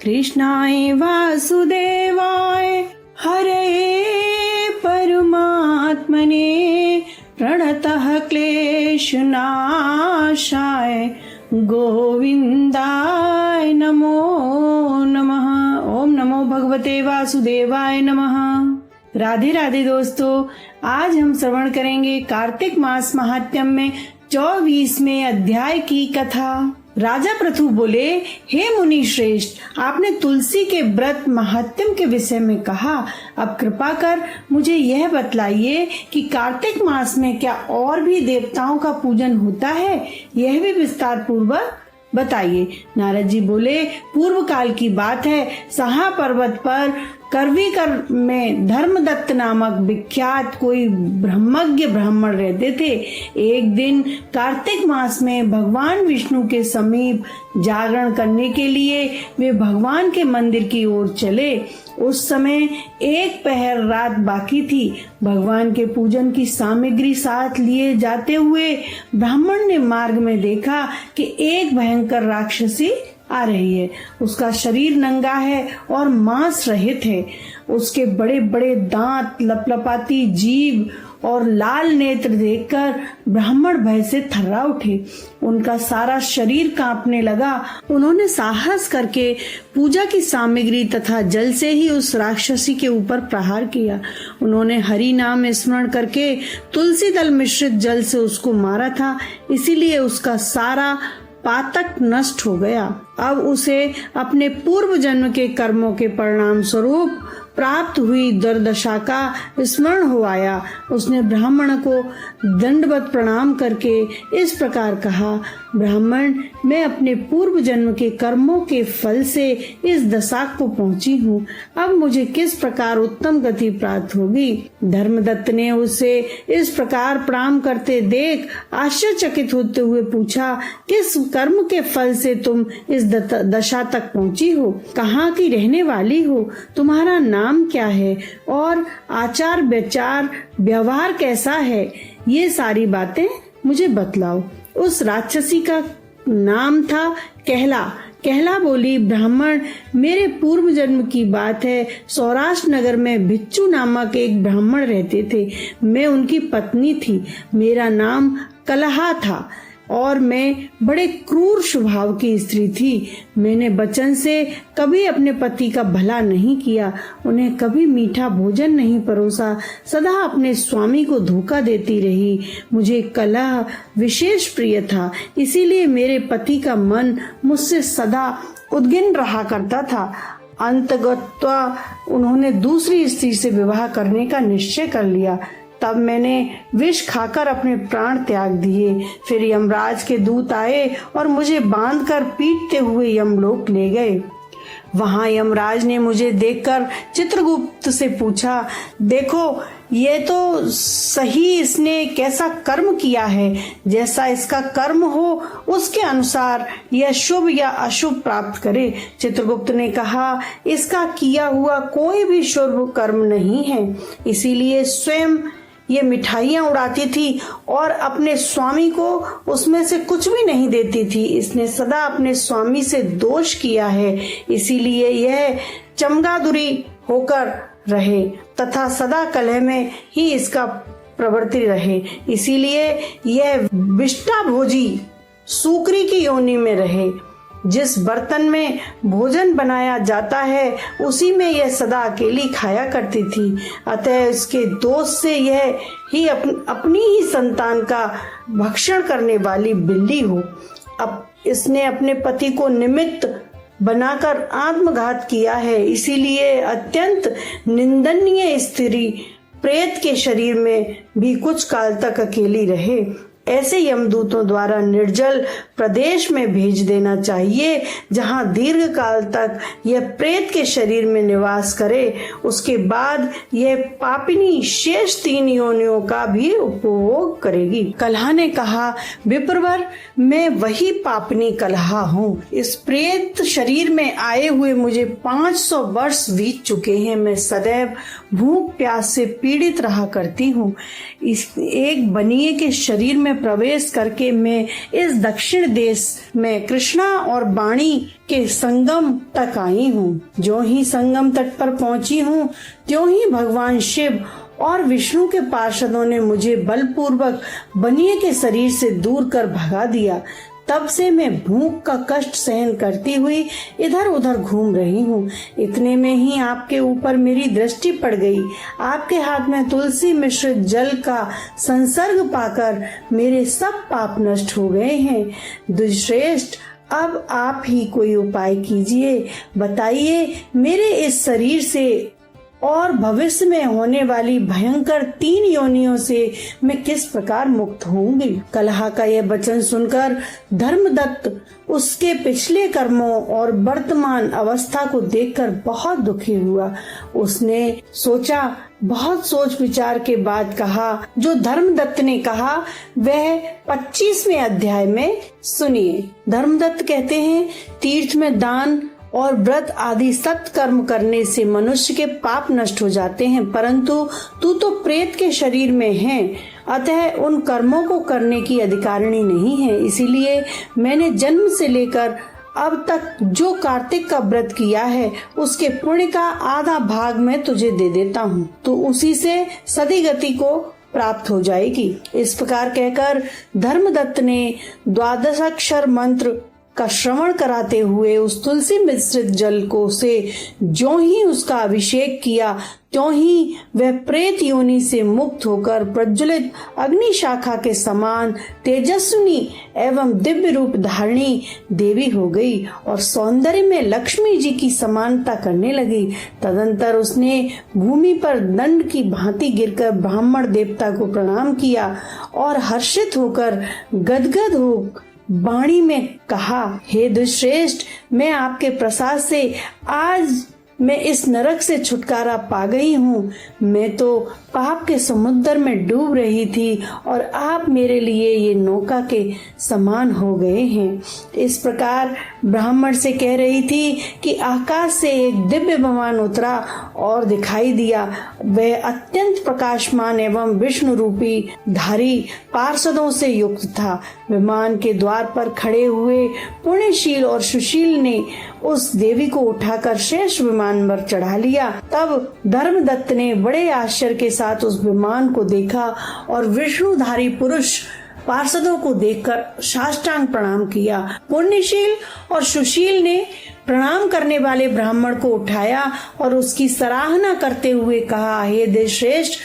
कृष्णाय वासुदेवाय हरये परमात्मने प्रणतः क्लेशनाशाय गोविंदाय नमो नमः। ओम नमो भगवते वासुदेवाय नमः। राधे राधे दोस्तों, आज हम श्रवण करेंगे कार्तिक मास महात्म्यम में 24वें अध्याय की कथा। राजा पृथु बोले, हे मुनि श्रेष्ठ, आपने तुलसी के व्रत महात्म्य के विषय में कहा, अब कृपा कर मुझे यह बतलाइए कि कार्तिक मास में क्या और भी देवताओं का पूजन होता है, यह भी विस्तार पूर्वक बताइए। नारद जी बोले, पूर्व काल की बात है, सहा पर्वत पर करवीकर में धर्मदत्त नामक विख्यात कोई ब्रह्मज्ञ ब्राह्मण रहते थे। एक दिन कार्तिक मास में भगवान विष्णु के समीप जागरण करने के लिए वे भगवान के मंदिर की ओर चले। उस समय एक पहर रात बाकी थी। भगवान के पूजन की सामग्री साथ लिए जाते हुए ब्राह्मण ने मार्ग में देखा कि एक भयंकर राक्षसी आ रही है। उसका शरीर नंगा है और मांस रहित है। उसके बड़े बड़े दांत, लपलपाती जीभ और लाल नेत्र देखकर ब्राह्मण भय से थर्रा उठे। उनका सारा शरीर कांपने लगा। उन्होंने साहस करके पूजा की सामग्री तथा जल से ही उस राक्षसी के ऊपर प्रहार किया। उन्होंने हरि नाम स्मरण करके तुलसी दल मिश्रित जल से उसको मारा था, इसीलिए उसका सारा पातक नष्ट हो गया। अब उसे अपने पूर्व जन्म के कर्मों के परिणाम स्वरूप प्राप्त हुई दुर्दशा का स्मरण हो आया। उसने ब्राह्मण को दंडवत प्रणाम करके इस प्रकार कहा, ब्राह्मण, मैं अपने पूर्व जन्म के कर्मों के फल से इस दशा को पहुंची हूँ। अब मुझे किस प्रकार उत्तम गति प्राप्त होगी? धर्मदत्त ने उसे इस प्रकार प्रणाम करते देख आश्चर्यचकित होते हुए पूछा, किस कर्म के फल से तुम इस दशा तक पहुंची हो? कहाँ की रहने वाली हो? तुम्हारा नाम क्या है और आचार विचार व्यवहार कैसा है? ये सारी बातें मुझे बतलाओ। उस राक्षसी का नाम था कहला। कहला बोली, ब्राह्मण, मेरे पूर्व जन्म की बात है। सौराष्ट्र नगर में भिच्चू नामक एक ब्राह्मण रहते थे। मैं उनकी पत्नी थी। मेरा नाम कलहा था और मैं बड़े क्रूर स्वभाव की स्त्री थी। मैंने वचन से कभी अपने पति का भला नहीं किया, उन्हें कभी मीठा भोजन नहीं परोसा, सदा अपने स्वामी को धोखा देती रही। मुझे कलह विशेष प्रिय था, इसीलिए मेरे पति का मन मुझसे सदा उद्विग्न रहा करता था। अंततः उन्होंने दूसरी स्त्री से विवाह करने का निश्चय कर लिया। तब मैंने विष खाकर अपने प्राण त्याग दिए। फिर यमराज के दूत आए और मुझे बांधकर पीटते हुए यमलोक ले गए। वहां यमराज ने मुझे देखकर चित्रगुप्त से पूछा, देखो ये तो सही इसने कैसा कर्म किया है। जैसा इसका कर्म हो उसके अनुसार यह शुभ या अशुभ प्राप्त करे। चित्रगुप्त ने कहा, इसका किया हुआ कोई भी शुभ कर्म नहीं है, इसीलिए स्वयं ये मिठाइयाँ उड़ाती थी और अपने स्वामी को उसमें से कुछ भी नहीं देती थी। इसने सदा अपने स्वामी से दोष किया है, इसीलिए यह चमगादुरी होकर रहे तथा सदा कलह में ही इसका प्रवृत्ति रहे। इसीलिए यह विष्टा भोजी सूकरी की योनि में रहे। जिस बर्तन में भोजन बनाया जाता है उसी में यह सदा अकेली खाया करती थी। अतः इसके दोष से यह ही अपनी ही संतान का भक्षण करने वाली बिल्ली हो। अब इसने अपने पति को निमित्त बनाकर आत्मघात किया है, इसीलिए अत्यंत निंदनीय स्त्री प्रेत के शरीर में भी कुछ काल तक अकेली रहे। ऐसे यमदूतों द्वारा निर्जल प्रदेश में भेज देना चाहिए, जहां दीर्घ काल तक यह प्रेत के शरीर में निवास करे। उसके बाद यह पापिनी शेष 3 योनियों का भी उपभोग करेगी। कलहा ने कहा, विप्रवर, मैं वही पापिनी कलहा हूँ। इस प्रेत शरीर में आए हुए मुझे 500 वर्ष बीत चुके हैं। मैं सदैव भूख प्यास से पीड़ित रहा करती हूँ। इस एक बनिए के शरीर में में प्रवेश करके मैं इस दक्षिण देश में कृष्णा और वाणी के संगम तक आई हूँ। जो ही संगम तट पर पहुँची हूँ, त्यों ही भगवान शिव और विष्णु के पार्षदों ने मुझे बलपूर्वक बनिए के शरीर से दूर कर भगा दिया। तब से मैं भूख का कष्ट सहन करती हुई इधर उधर घूम रही हूँ। इतने में ही आपके ऊपर मेरी दृष्टि पड़ गई। आपके हाथ में तुलसी मिश्रित जल का संसर्ग पाकर मेरे सब पाप नष्ट हो गए हैं। दुष्श्रेष्ठ, अब आप ही कोई उपाय कीजिए। बताइए, मेरे इस शरीर से और भविष्य में होने वाली भयंकर 3 योनियों से मैं किस प्रकार मुक्त होंगी। कलहा का यह वचन सुनकर धर्मदत्त उसके पिछले कर्मों और वर्तमान अवस्था को देखकर बहुत दुखी हुआ। उसने सोचा, बहुत सोच विचार के बाद कहा। जो धर्मदत्त ने कहा वह 25वें अध्याय में सुनिए। धर्मदत्त कहते हैं, तीर्थ में दान और व्रत आदि सत्कर्म करने से मनुष्य के पाप नष्ट हो जाते हैं, परंतु तू तो प्रेत के शरीर में है, अतः उन कर्मों को करने की अधिकारिणी नहीं है। इसीलिए मैंने जन्म से लेकर अब तक जो कार्तिक का व्रत किया है, उसके पुण्य का आधा भाग मैं तुझे दे देता हूँ। तो उसी से सदी गति को प्राप्त हो जाएगी। इस प्रकार कहकर धर्मदत्त ने 12 अक्षर मंत्र का श्रवण कराते हुए उस तुलसी मिश्रित जल को से जो ही उसका अभिषेक किया, त्यों ही वह प्रेत योनि से मुक्त होकर प्रज्वलित अग्नि शाखा के समान तेजस्विनी एवं दिव्य रूप धारणी देवी हो गई और सौंदर्य में लक्ष्मी जी की समानता करने लगी। तदंतर उसने भूमि पर दंड की भांति गिरकर ब्राह्मण देवता को प्रणाम किया और हर्षित होकर गदगद हो वाणी में कहा, हे दुष्श्रेष्ठ, मैं आपके प्रसाद से आज मैं इस नरक से छुटकारा पा गई हूँ। मैं तो पाप के समुद्र में डूब रही थी और आप मेरे लिए ये नौका के समान हो गए हैं। इस प्रकार ब्राह्मण से कह रही थी कि आकाश से एक दिव्य विमान उतरा और दिखाई दिया। वह अत्यंत प्रकाशमान एवं विष्णु रूपी धारी पार्षदों से युक्त था। विमान के द्वार पर खड़े हुए पुण्यशील और सुशील ने उस देवी को उठाकर श्रेष्ठ विमान पर चढ़ा लिया। तब धर्मदत्त ने बड़े आश्चर्य के साथ उस विमान को देखा और विष्णुधारी पुरुष पार्षदों को देखकर साष्टांग प्रणाम किया। पुण्यशील और सुशील ने प्रणाम करने वाले ब्राह्मण को उठाया और उसकी सराहना करते हुए कहा, हे देवश्रेष्ठ,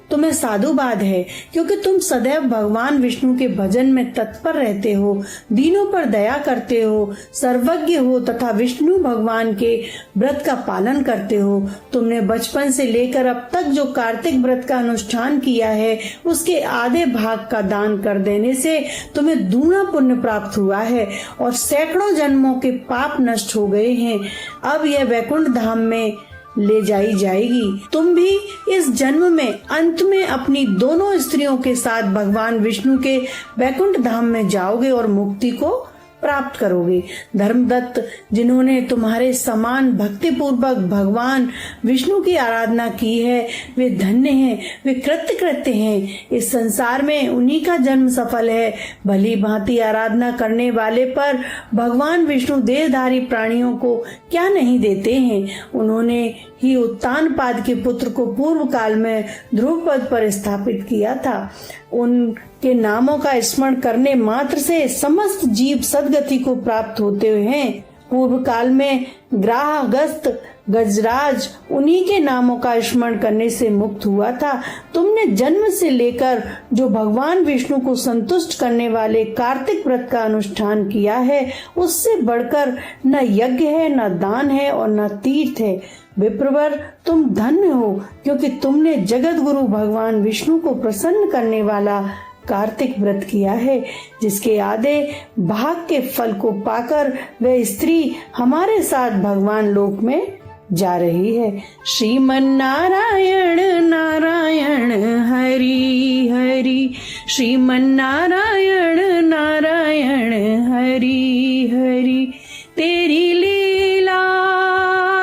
तुम्हें साधुवाद है, क्योंकि तुम सदैव भगवान विष्णु के भजन में तत्पर रहते हो, दीनों पर दया करते हो, सर्वज्ञ हो तथा विष्णु भगवान के व्रत का पालन करते हो। तुमने बचपन से लेकर अब तक जो कार्तिक व्रत का अनुष्ठान किया है, उसके आधे भाग का दान कर देने से तुम्हें दूना पुण्य प्राप्त हुआ है और सैकड़ों जन्मों के पाप नष्ट हो गए हैं। अब यह वैकुंठ धाम में ले जाई जाएगी। तुम भी इस जन्म में अंत में अपनी दोनों स्त्रियों के साथ भगवान विष्णु के वैकुंठ धाम में जाओगे और मुक्ति को प्राप्त करोगे। धर्मदत्त, जिन्होंने तुम्हारे समान भक्ति पूर्वक भगवान विष्णु की आराधना की है, वे धन्य हैं, वे कृत्य हैं। इस संसार में उन्हीं का जन्म सफल है। भली भांति आराधना करने वाले पर भगवान विष्णु देहधारी प्राणियों को क्या नहीं देते हैं। उन्होंने ही उत्तानपाद के पुत्र को पूर्व काल में ध्रुव पद पर स्थापित किया था। उनके नामों का स्मरण करने मात्र से समस्त जीव सदगति को प्राप्त होते हैं। पूर्व काल में ग्राह, अगस्त, गजराज उन्हीं के नामों का स्मरण करने से मुक्त हुआ था। तुमने जन्म से लेकर जो भगवान विष्णु को संतुष्ट करने वाले कार्तिक व्रत का अनुष्ठान किया है, उससे बढ़कर न यज्ञ है, न दान है और न तीर्थ है। विप्रवर, तुम धन्य हो, क्योंकि तुमने जगत गुरु भगवान विष्णु को प्रसन्न करने वाला कार्तिक व्रत किया है, जिसके आधे भाग के फल को पाकर वह स्त्री हमारे साथ भगवान लोक में जा रही है। श्रीमन नारायण नारायण हरि हरि, श्रीमन नारायण नारायण हरि हरि। तेरी लीला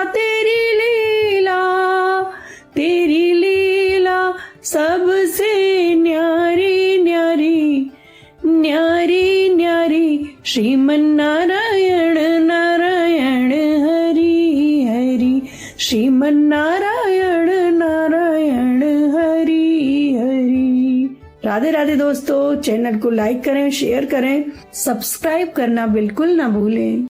तेरी लीला तेरी लीला सबसे न्यारी न्यारी, श्रीमन नारायण नारायण हरि हरि। राधे राधे दोस्तों, चैनल को लाइक करें, शेयर करें, सब्सक्राइब करना बिल्कुल ना भूलें।